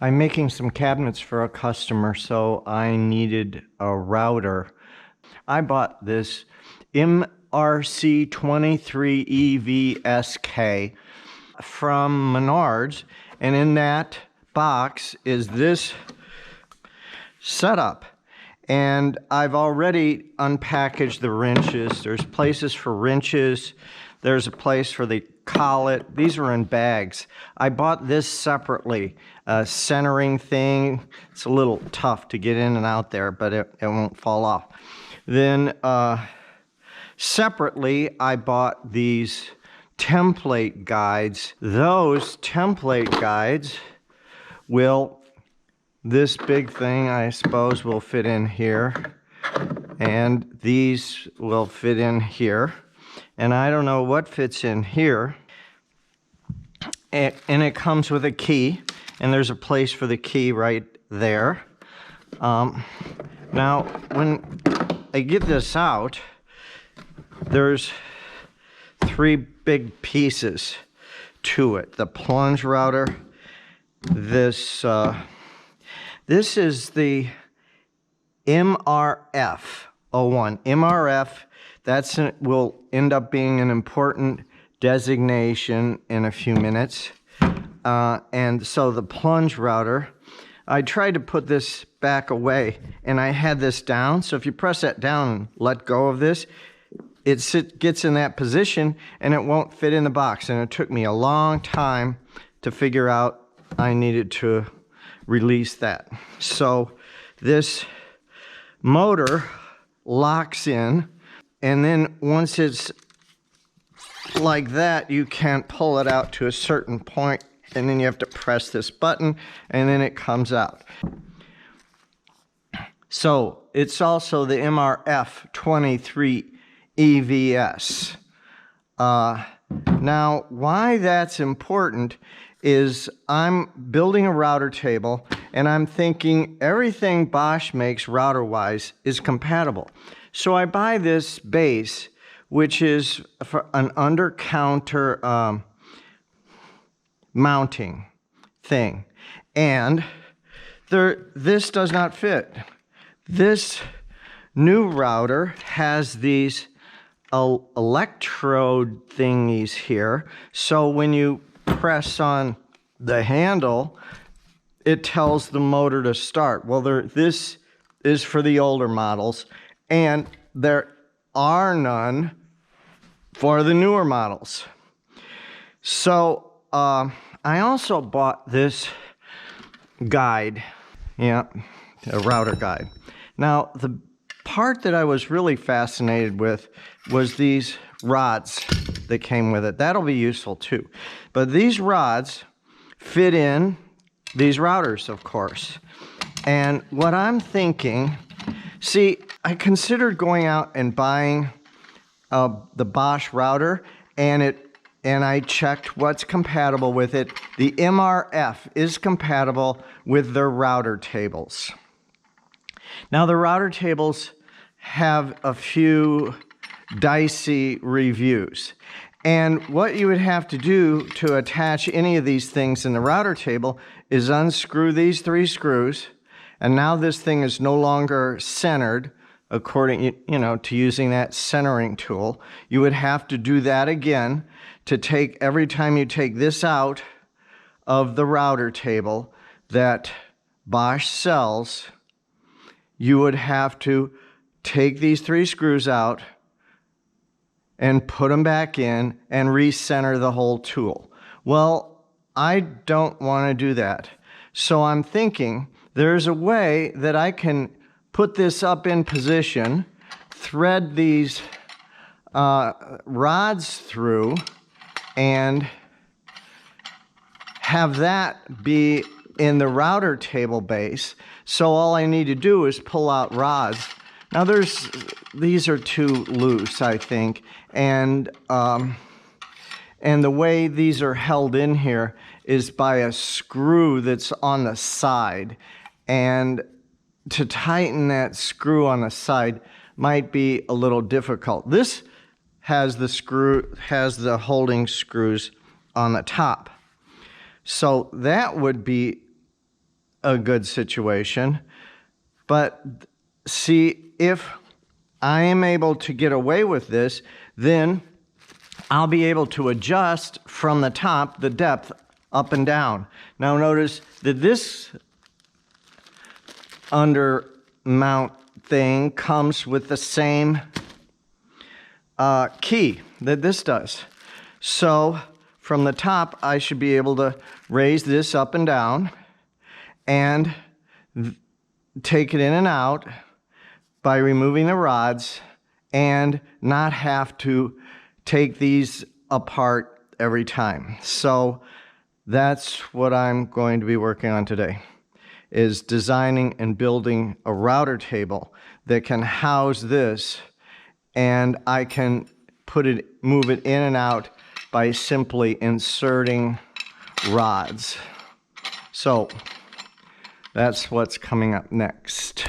I'm making some cabinets for a customer, so I needed a router. I bought this MRC23EVSK from Menards, and in that box is this setup. And I've already unpackaged the wrenches. There's places for wrenches. There's a place for the collet. These are in bags. I bought this separately, a centering thing. It's a little tough to get in and out there, but it won't fall off. Then separately, I bought these template guides. Those template guides this big thing, I suppose, will fit in here. And these will fit in here. And I don't know what fits in here. And it comes with a key. And there's a place for the key right there. Now, when I get this out, there's 3 big pieces to it. The plunge router, this is the MRF01. MRF, will end up being an important designation in a few minutes. And so the plunge router, I tried to put this back away, and I had this down. So if you press that down and let go of this, it gets in that position, and it won't fit in the box. And it took me a long time to figure out I needed to release that. So this motor locks in, and then once it's like that, you can't pull it out to a certain point, and then you have to press this button, and then it comes out. So it's also the MRF23EVS. Now, why that's important is I'm building a router table, and I'm thinking everything Bosch makes router-wise is compatible. So I buy this base, which is for an under-counter mounting thing. And this does not fit. This new router has these electrode thingies here. So when you press on the handle, it tells the motor to start. Well, this is for the older models, and there are none for the newer models. So I also bought this guide, a router guide. Now, the part that I was really fascinated with was these rods that came with it. That'll be useful too. But these rods fit in these routers, of course. And what I'm thinking, see, I considered going out and buying the Bosch router, and I checked what's compatible with it. The MRF is compatible with their router tables. Now, the router tables have a few dicey reviews. And what you would have to do to attach any of these things in the router table is unscrew these 3 screws. And now this thing is no longer centered according, to using that centering tool. You would have to do that again to take, every time you take this out of the router table that Bosch sells, you would have to take these 3 screws out and put them back in and recenter the whole tool. Well, I don't want to do that. So I'm thinking there's a way that I can put this up in position, thread these rods through, and have that be in the router table base. So all I need to do is pull out rods. Now these are too loose, I think, and the way these are held in here is by a screw that's on the side, and to tighten that screw on the side might be a little difficult. This has the holding screws on the top. So that would be a good situation. But see, if I am able to get away with this, then I'll be able to adjust from the top the depth up and down. Now notice that this under mount thing comes with the same key that this does. So from the top, I should be able to raise this up and down and take it in and out by removing the rods and not have to take these apart every time. So that's what I'm going to be working on today, is designing and building a router table that can house this, and I can move it in and out by simply inserting rods. So that's what's coming up next.